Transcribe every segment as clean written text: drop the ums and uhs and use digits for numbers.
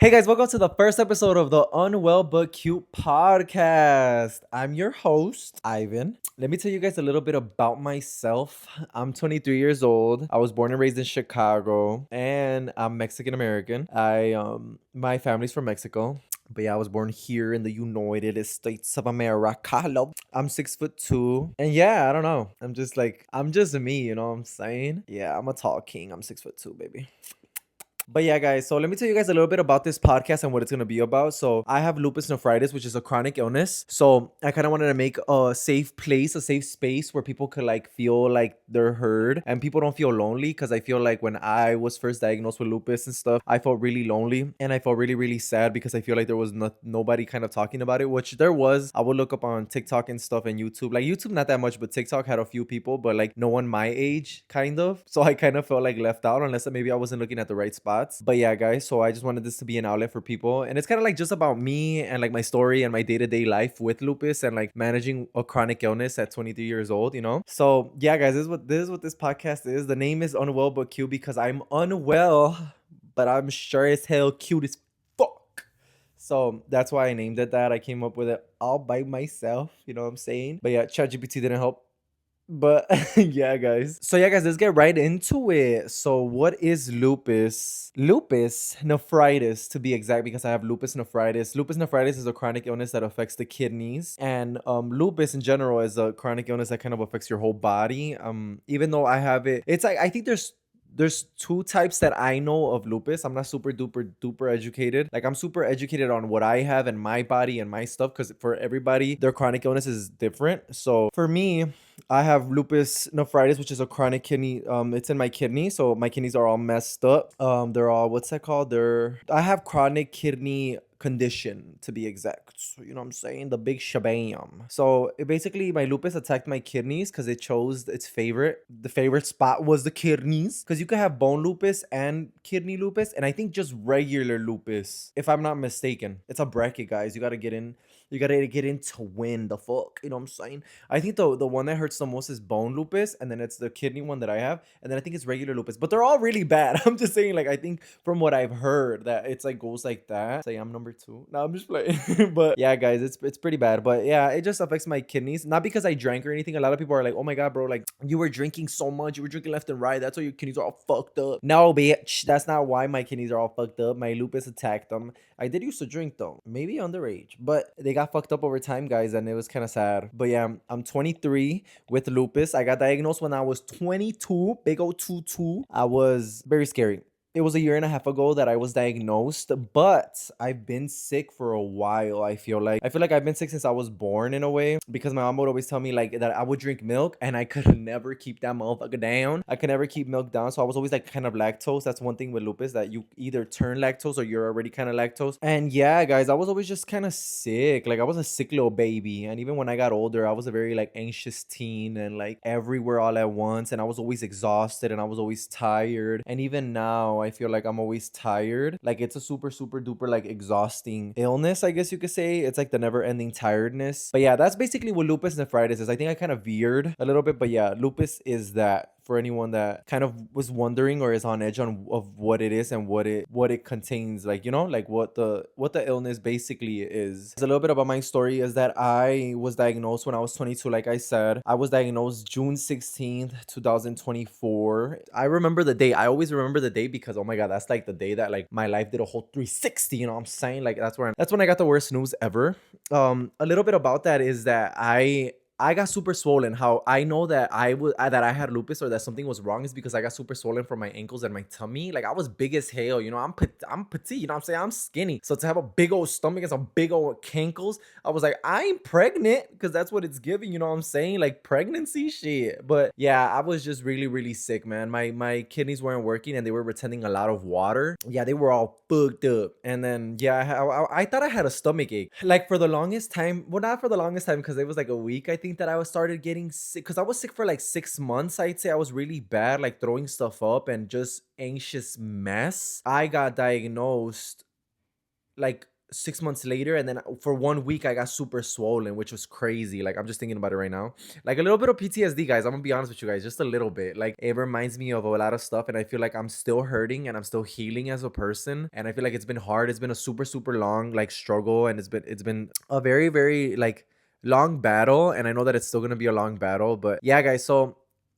Hey guys, welcome to the first episode of the Unwell But Cute podcast. I'm your host, Ivan. Let me tell you guys a little bit about myself. I'm 23 years old. I was born and raised in Chicago, and I'm Mexican American. My family's from Mexico. But yeah, I was born here in the United States of America. Hello. I'm 6'2". And yeah, I don't know. I'm just me, you know what I'm saying? Yeah, I'm a tall king. I'm 6'2", baby. But yeah, guys, so let me tell you guys a little bit about this podcast and what it's going to be about. So, I have lupus nephritis, which is a chronic illness. So, I kind of wanted to make a safe place, a safe space where people could like feel like they're heard and people don't feel lonely. Because I feel like when I was first diagnosed with lupus and stuff, I felt really lonely and I felt really, really sad because I feel like there was nobody kind of talking about it, which there was. I would look up on TikTok and stuff and YouTube. Like, YouTube, not that much, but TikTok had a few people, but like no one my age, kind of. So, I kind of felt like left out unless maybe I wasn't looking at the right spots. But yeah, guys, so I just wanted this to be an outlet for people. And it's kind of like just about me and like my story and my day-to-day life with lupus and like managing a chronic illness at 23 years old, you know? So yeah, guys, this is what this podcast is. The name is Unwell But Cute because I'm unwell, but I'm sure as hell cute as fuck. So that's why I named it that. I came up with it all by myself, you know what I'm saying? But yeah, ChatGPT didn't help. But yeah, guys. So yeah, guys, let's get right into it. So what is lupus? Lupus nephritis, to be exact, because I have lupus nephritis. Lupus nephritis is a chronic illness that affects the kidneys, and lupus in general is a chronic illness that kind of affects your whole body. Even though I have it, it's like I think there's two types that I know of lupus. I'm not super duper educated. Like, I'm super educated on what I have in my body and my stuff because for everybody, their chronic illness is different. So for me, I have lupus nephritis, which is a chronic kidney. It's in my kidney, so my kidneys are all messed up. They're all, what's that called? I have chronic kidney condition, to be exact. So, you know what I'm saying? The big shabam. So basically, my lupus attacked my kidneys because it chose its favorite. The favorite spot was the kidneys, because you could have bone lupus and kidney lupus, and I think just regular lupus, if I'm not mistaken. It's a bracket, guys. You gotta get in. You gotta get in to win the fuck. You know what I'm saying? I think the one that hurts the most is bone lupus, and then it's the kidney one that I have, and then I think it's regular lupus. But they're all really bad. I'm just saying, like, I think from what I've heard that it's like goes like that. Say I'm number two. No, I'm just playing. But yeah, guys, it's pretty bad. But yeah, it just affects my kidneys. Not because I drank or anything. A lot of people are like, oh my god, bro, like you were drinking so much, you were drinking left and right. That's why your kidneys are all fucked up. No, bitch, that's not why my kidneys are all fucked up. My lupus attacked them. I did used to drink though, maybe underage, but they got fucked up over time, guys, and it was kind of sad. But yeah, I'm 23 with lupus. I got diagnosed when I was 22, big old 22. I was very scary. It was a year and a half ago that I was diagnosed, but I've been sick for a while. I feel like I've been sick since I was born in a way, because my mom would always tell me like that I would drink milk and I could never keep that motherfucker down. I could never keep milk down, so I was always like kind of lactose. That's one thing with lupus, that you either turn lactose or you're already kind of lactose. And yeah, guys, I was always just kind of sick. Like, I was a sick little baby, and even when I got older, I was a very like anxious teen and like everywhere all at once, and I was always exhausted and I was always tired. And even now, I feel like I'm always tired. Like, it's a super duper like exhausting illness, I guess you could say. It's like the never ending tiredness. But yeah, that's basically what lupus nephritis is. I think I kind of veered a little bit, but yeah, lupus is that, for anyone that kind of was wondering or is on edge on of what it is and what it contains, like, you know, like what the illness basically is. A little bit about my story is that I was diagnosed when I was 22. Like I said, I was diagnosed June 16th 2024. I remember the day. I always remember the day because, oh my god, that's like the day that like my life did a whole 360, you know what I'm saying? Like, that's when I got the worst news ever. A little bit about that is that I got super swollen. How I know that that I had lupus or that something was wrong is because I got super swollen from my ankles and my tummy. Like, I was big as hell, you know. I'm petite, you know what I'm saying? I'm skinny. So to have a big old stomach and some big old cankles, I was like, I'm pregnant, because that's what it's giving, you know what I'm saying? Like, pregnancy shit. But yeah, I was just really sick, man. My kidneys weren't working and they were retenting a lot of water. Yeah, they were all fucked up. And then yeah, I thought I had a stomach ache. Like, for the longest time, well, not for the longest time, because it was like a week, I think, that I was started getting sick, because I was sick for like 6 months. I'd say I was really bad, like throwing stuff up and just anxious mess. I got diagnosed like 6 months later, and then for 1 week I got super swollen, which was crazy. Like I'm just thinking about it right now. Like a little bit of PTSD, guys. I'm gonna be honest with you guys, just a little bit. Like it reminds me of a lot of stuff, and I feel like I'm still hurting and I'm still healing as a person. And I feel like it's been hard. It's been a super, super long like struggle, and it's been a very, very like long battle. And I know that it's still gonna be a long battle. But yeah, guys, so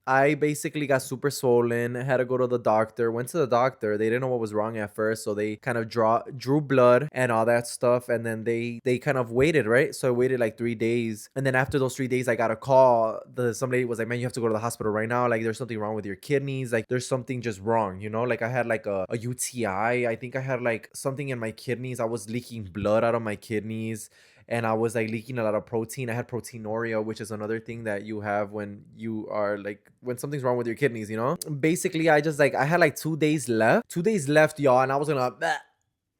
I basically got super swollen, had to go to the doctor, went to the doctor. They didn't know what was wrong at first, so they kind of drew blood and all that stuff, and then they kind of waited, right? So I waited like 3 days. And then after those 3 days, I got a call. Somebody was like, "Man, you have to go to the hospital right now. Like there's something wrong with your kidneys. Like there's something just wrong, you know?" Like I had like a UTI. I think I had like something in my kidneys. I was leaking blood out of my kidneys, and I was like leaking a lot of protein. I had proteinuria, which is another thing that you have when you are like when something's wrong with your kidneys, you know? Basically, I had like 2 days left. 2 days left, y'all, and I was gonna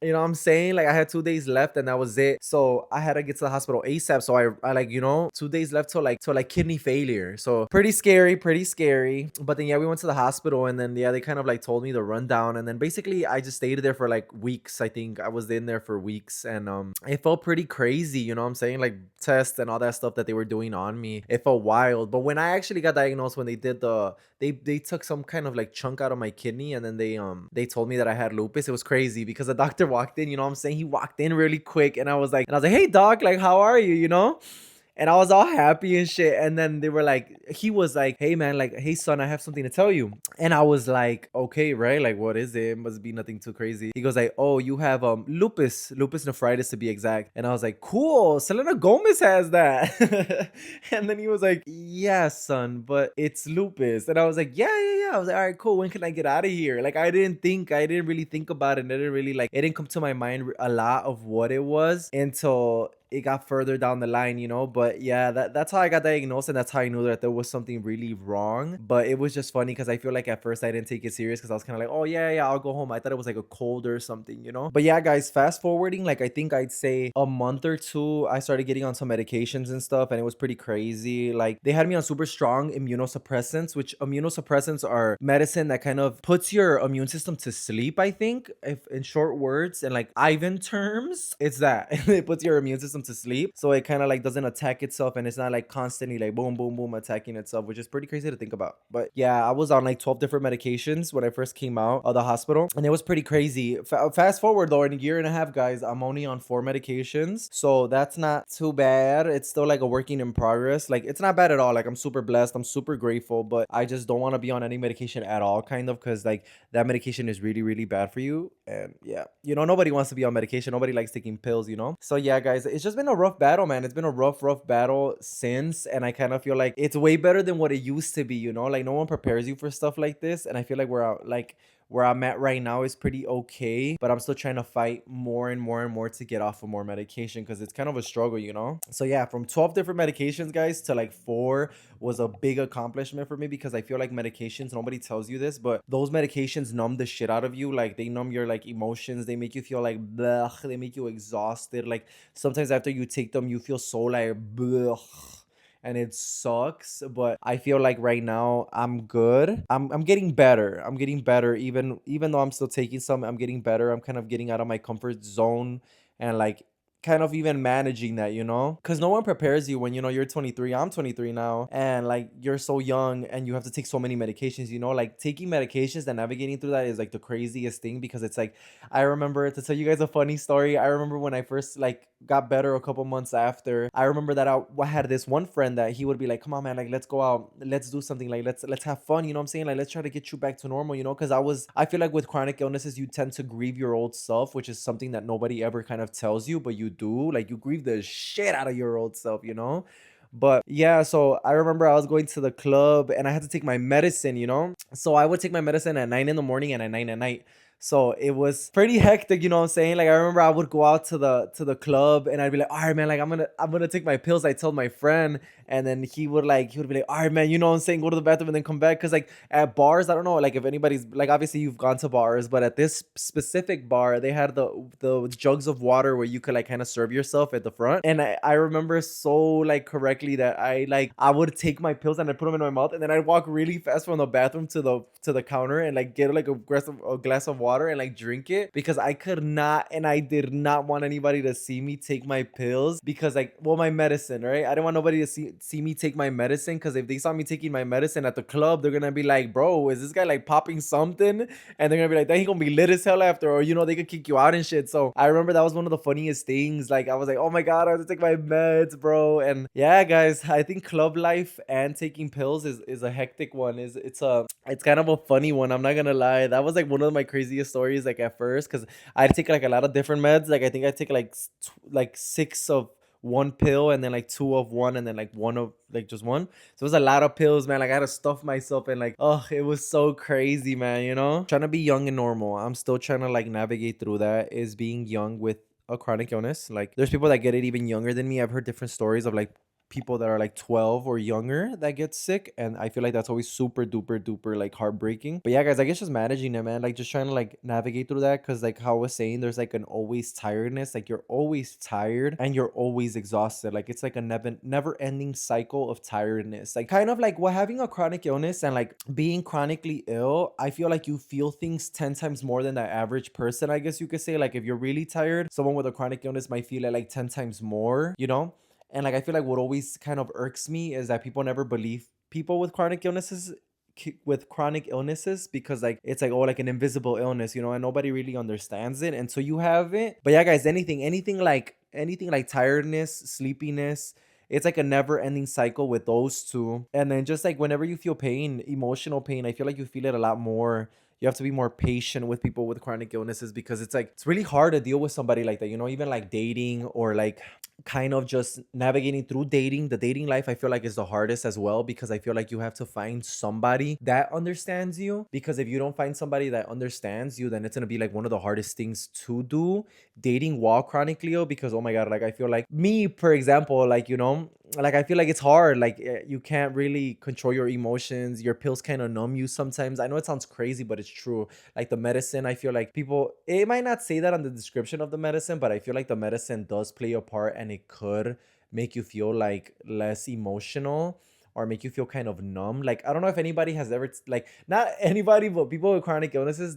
you know what I'm saying? Like I had 2 days left and that was it. So I had to get to the hospital ASAP. So I like, 2 days left till like kidney failure. So pretty scary, pretty scary. But then yeah, we went to the hospital, and then yeah, they kind of like told me the rundown. And then basically I just stayed there for like weeks. I think I was in there for weeks, and it felt pretty crazy, you know what I'm saying? Like tests and all that stuff that they were doing on me. It felt wild. But when I actually got diagnosed, when they did they took some kind of like chunk out of my kidney, and then they told me that I had lupus. It was crazy because the doctor walked in, you know what I'm saying? He walked in really quick, and I was like, "Hey doc, like how are you?" You know? And I was all happy and shit. And then he was like, "Hey man, like, hey son, I have something to tell you." And I was like, "Okay, right? Like, what is it? It must be nothing too crazy." He goes like, "Oh, you have lupus nephritis to be exact." And I was like, "Cool, Selena Gomez has that." And then he was like, "Yeah, son, but it's lupus." And I was like, "Yeah, yeah, yeah." I was like, "All right, cool. When can I get out of here?" Like I didn't really think about it. And it didn't come to my mind a lot of what it was until it got further down the line, you know. But yeah, that's how I got diagnosed, and that's how I knew that there was something really wrong. But it was just funny because I feel like at first I didn't take it serious because I was kind of like, "Oh yeah, yeah, I'll go home." I thought it was like a cold or something, you know. But yeah, guys, fast forwarding, like I think I'd say a month or two, I started getting on some medications and stuff, and it was pretty crazy. Like they had me on super strong immunosuppressants, which immunosuppressants are medicine that kind of puts your immune system to sleep, I think, if in short words. And like Ivan terms, it's that it puts your immune system to sleep, so it kind of like doesn't attack itself, and it's not like constantly like boom boom boom attacking itself, which is pretty crazy to think about. But yeah, I was on like 12 different medications when I first came out of the hospital, and it was pretty crazy. Fast forward though, in a year and a half, guys, I'm only on 4 medications, so that's not too bad. It's still like a working in progress. Like it's not bad at all. Like I'm super blessed, I'm super grateful, but I just don't want to be on any medication at all, kind of, because like that medication is really, really bad for you. And yeah, nobody wants to be on medication. Nobody likes taking pills, you know. So yeah, guys, it's just been a rough battle, man. It's been a rough battle since, and I kind of feel like it's way better than what it used to be, you know. Like no one prepares you for stuff like this, and I feel like where I'm at right now is pretty okay, but I'm still trying to fight more and more and more to get off of more medication because it's kind of a struggle, you know? So yeah, from 12 different medications, guys, to like 4 was a big accomplishment for me, because I feel like medications, nobody tells you this, but those medications numb the shit out of you. Like they numb your like emotions. They make you feel like blech. They make you exhausted. Like sometimes after you take them, you feel so like blech, and it sucks. But I feel like right now I'm good. I'm getting better. I'm getting better. Even though I'm still taking some, I'm getting better. I'm kind of getting out of my comfort zone, and like kind of even managing that, you know, because no one prepares you when you're 23. I'm 23 now, and like you're so young and you have to take so many medications, you know. Like taking medications and navigating through that is like the craziest thing, because it's like, I remember, to tell you guys a funny story, I remember when I first like got better a couple months after, I remember that I had this one friend that he would be like, "Come on man, like let's go out, let's do something, like let's have fun," you know what I'm saying? Like let's try to get you back to normal, you know, because I feel like with chronic illnesses you tend to grieve your old self, which is something that nobody ever kind of tells you, but you do. Like you grieve the shit out of your old self, you know. But yeah, so I remember I was going to the club and I had to take my medicine, you know. So I would take my medicine at 9 in the morning and at 9 at night. So it was pretty hectic, you know what I'm saying? Like I remember I would go out to the club and I'd be like, "All right, man, like I'm gonna take my pills." I told my friend, and then he would be like, "All right, man, you know what I'm saying? Go to the bathroom and then come back." Cause like at bars, I don't know, like if anybody's like, obviously you've gone to bars, but at this specific bar, they had the jugs of water where you could like kind of serve yourself at the front. And I remember so like correctly that I would take my pills and I put them in my mouth, and then I'd walk really fast from the bathroom to the counter and like get like a glass of water water and like drink it because I could not and I did not want anybody to see me take my pills because like, well, my medicine, right? I didn't want nobody to see me take my medicine because if they saw me taking my medicine at the club, they're gonna be like, bro, is this guy like popping something? And they're gonna be like, then he gonna be lit as hell after, or they could kick you out and shit. So I remember that was one of the funniest things. Like I was like, oh my god, I have to take my meds, bro. And yeah, guys, I think club life and taking pills is a hectic one. It's kind of a funny one. I'm not gonna lie. That was like one of my craziest stories. Like at first, because I take like a lot of different meds. Like I think I take like like 6 of one pill and then like 2 of one and then like one of like just one. So it was a lot of pills, man. Like I had to stuff myself and like, oh, it was so crazy, man. Trying to be young and normal. I'm still trying to like navigate through that. Is being young with a chronic illness. Like there's people that get it even younger than me. I've heard different stories of like people that are like 12 or younger that get sick, and I feel like that's always super duper duper like heartbreaking. But yeah, guys, I guess just managing it, man. Like just trying to like navigate through that, because like how I was saying, there's like an always tiredness. Like you're always tired and you're always exhausted. Like it's like a never ending cycle of tiredness. Like kind of like what having a chronic illness and like being chronically ill, I feel like you feel things 10 times more than the average person, I guess you could say. Like if you're really tired, someone with a chronic illness might feel it like 10 times more. And like I feel like what always kind of irks me is that people never believe people with chronic illnesses, because like it's like, oh, like an invisible illness, and nobody really understands it until you have it. But yeah, guys, anything like tiredness, sleepiness, it's like a never ending cycle with those two. And then just like whenever you feel pain, emotional pain, I feel like you feel it a lot more. You have to be more patient with people with chronic illnesses, because it's like it's really hard to deal with somebody like that, even like dating, or like kind of just navigating through dating. The dating life, I feel like, is the hardest as well, because I feel like you have to find somebody that understands you, because if you don't find somebody that understands you, then it's going to be like one of the hardest things to do, dating while chronically ill. Because oh my god, like I feel like me, for example, like like I feel like it's hard. Like you can't really control your emotions. Your pills kind of numb you sometimes. I know it sounds crazy, but it's true. Like the medicine, I feel like people, it might not say that on the description of the medicine, but I feel like the medicine does play a part, and it could make you feel like less emotional, or make you feel kind of numb. Like I don't know if anybody has ever like, not anybody, but people with chronic illnesses,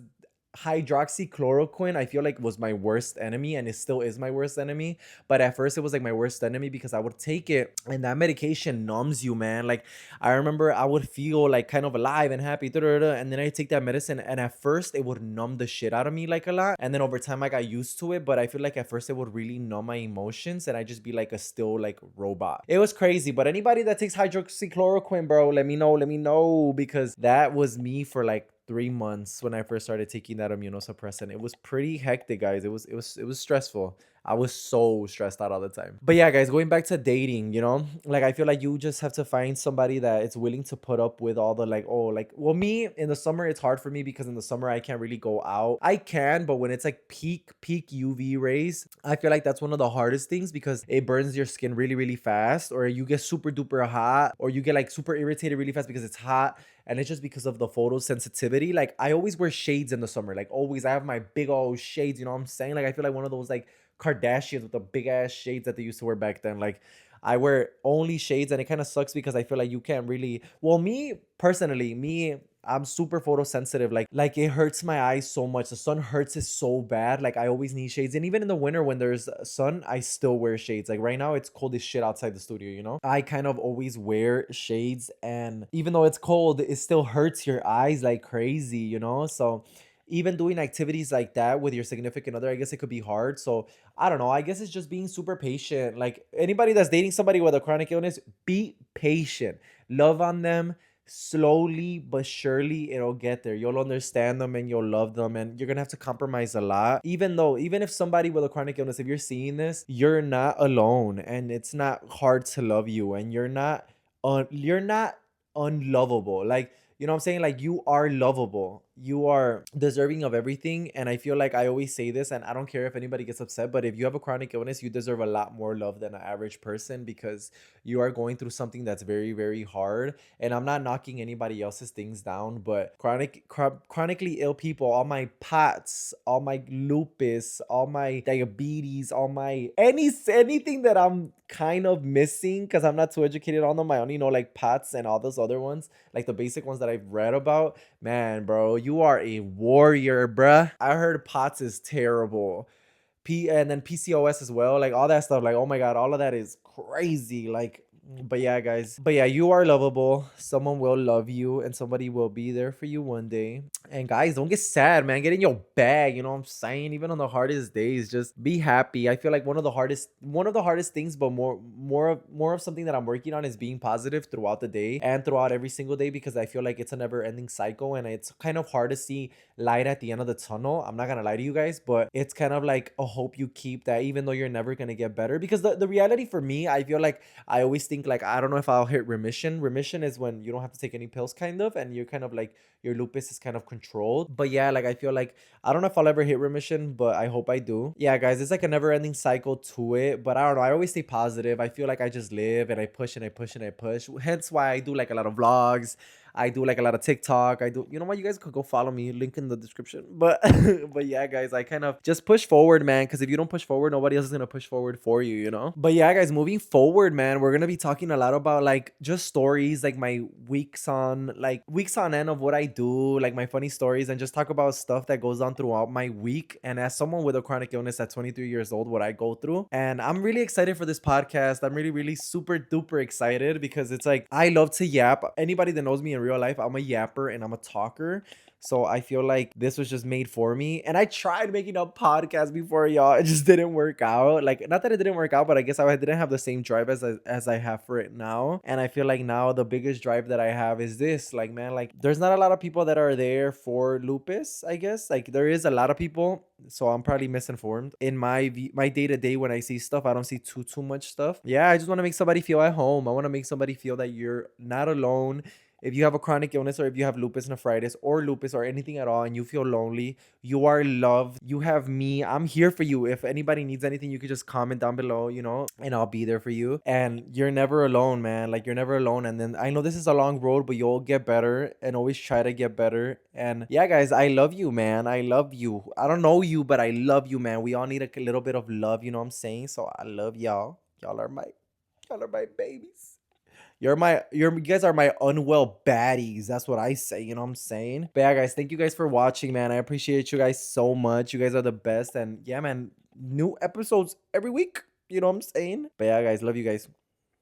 hydroxychloroquine, I feel like, was my worst enemy, and it still is my worst enemy. But at first it was like my worst enemy, because I would take it and that medication numbs you, man. Like I remember I would feel like kind of alive and happy, and then I take that medicine, and at first it would numb the shit out of me like a lot, and then over time I got used to it. But I feel like at first it would really numb my emotions, and I just be like a still like robot. It was crazy. But anybody that takes hydroxychloroquine, bro, let me know, because that was me for like 3 months when I first started taking that immunosuppressant. It was pretty hectic, guys. It was stressful. I was so stressed out all the time. But yeah, guys, going back to dating, like I feel like you just have to find somebody that is willing to put up with all the like, oh, like, well, me in the summer, it's hard for me, because in the summer I can't really go out. I can, but when it's like peak UV rays, I feel like that's one of the hardest things, because it burns your skin really, really fast, or you get super duper hot, or you get like super irritated really fast because it's hot. And it's just because of the photosensitivity. Like I always wear shades in the summer, like always. I have my big old shades, you know what I'm saying? Like I feel like one of those like Kardashians with the big ass shades that they used to wear back then. Like I wear only shades, and it kind of sucks, because I feel like you can't really, well, me personally, I'm super photosensitive. Like it hurts my eyes so much. The sun hurts it so bad. Like I always need shades. And even in the winter when there's sun, I still wear shades. Like right now it's cold as shit outside the studio. I kind of always wear shades, and even though it's cold, it still hurts your eyes like crazy. So even doing activities like that with your significant other, I guess it could be hard. So I don't know. I guess it's just being super patient. Like anybody that's dating somebody with a chronic illness, be patient. Love on them. Slowly but surely it'll get there. You'll understand them and you'll love them, and you're gonna have to compromise a lot. Even if somebody with a chronic illness, if you're seeing this, you're not alone, and it's not hard to love you, and you're not unlovable. Like, you know what I'm saying? Like, you are lovable. You are deserving of everything. And I feel like I always say this, and I don't care if anybody gets upset, but if you have a chronic illness, you deserve a lot more love than an average person, because you are going through something that's very, very hard. And I'm not knocking anybody else's things down, but chronically ill people, all my POTS, all my lupus, all my diabetes, all my anything that I'm kind of missing, because I'm not too educated on them. I only know like POTS and all those other ones, like the basic ones that I've read about. Man, bro, you are a warrior, bruh. I heard POTS is terrible. And then PCOS as well, like all that stuff. Like, oh my god, all of that is crazy. Like, but yeah, guys. But yeah, you are lovable. Someone will love you, and somebody will be there for you one day. And guys, don't get sad, man. Get in your bag. You know what I'm saying? Even on the hardest days, just be happy. I feel like one of the hardest things, but more of something that I'm working on is being positive throughout the day and throughout every single day, because I feel like it's a never-ending cycle, and it's kind of hard to see light at the end of the tunnel. I'm not gonna lie to you guys, but it's kind of like a hope you keep, that even though you're never gonna get better, because the reality for me, I feel like I always think like, I don't know if I'll hit remission. Remission is when you don't have to take any pills, kind of, and you're kind of like, your lupus is kind of controlled. But yeah, like I feel like, I don't know if I'll ever hit remission, but I hope I do. Yeah, guys, it's like a never-ending cycle to it. But I don't know, I always stay positive. I feel like I just live and I push and I push and I push. Hence why I do like a lot of vlogs. I do like a lot of TikTok. I do, you know what? You guys could go follow me. Link in the description. But but yeah, guys, I kind of just push forward, man. Because if you don't push forward, nobody else is gonna push forward for you, you know. But yeah, guys, moving forward, man, we're gonna be talking a lot about like just stories, like my weeks on end of what I do, like my funny stories, and just talk about stuff that goes on throughout my week. And as someone with a chronic illness at 23 years old, what I go through. And I'm really excited for this podcast. I'm really, really super duper excited, because it's like, I love to yap. Anybody that knows me in real life, I'm a yapper and I'm a talker. So I feel like this was just made for me. And I tried making a podcast before, y'all. It just didn't work out. Like, not that it didn't work out, but I guess I didn't have the same drive as I have for it now. And I feel like now the biggest drive that I have is this. Like, man, like there's not a lot of people that are there for lupus, I guess. Like, there is a lot of people, so I'm probably misinformed. In my day-to-day, when I see stuff, I don't see too much stuff. Yeah, I just want to make somebody feel at home. I want to make somebody feel that you're not alone. If you have a chronic illness, or if you have lupus nephritis or lupus or anything at all, and you feel lonely, you are loved. You have me. I'm here for you. If anybody needs anything, you could just comment down below, you know, and I'll be there for you. And you're never alone, man. Like, you're never alone. And then I know this is a long road, but you'll get better, and always try to get better. And yeah, guys, I love you, man. I love you. I don't know you, but I love you, man. We all need a little bit of love, you know what I'm saying? So I love y'all. Y'all are my babies. You guys are my unwell baddies. That's what I say, you know what I'm saying? But yeah, guys, thank you guys for watching, man. I appreciate you guys so much. You guys are the best. And yeah, man, new episodes every week. You know what I'm saying? But yeah, guys, love you guys.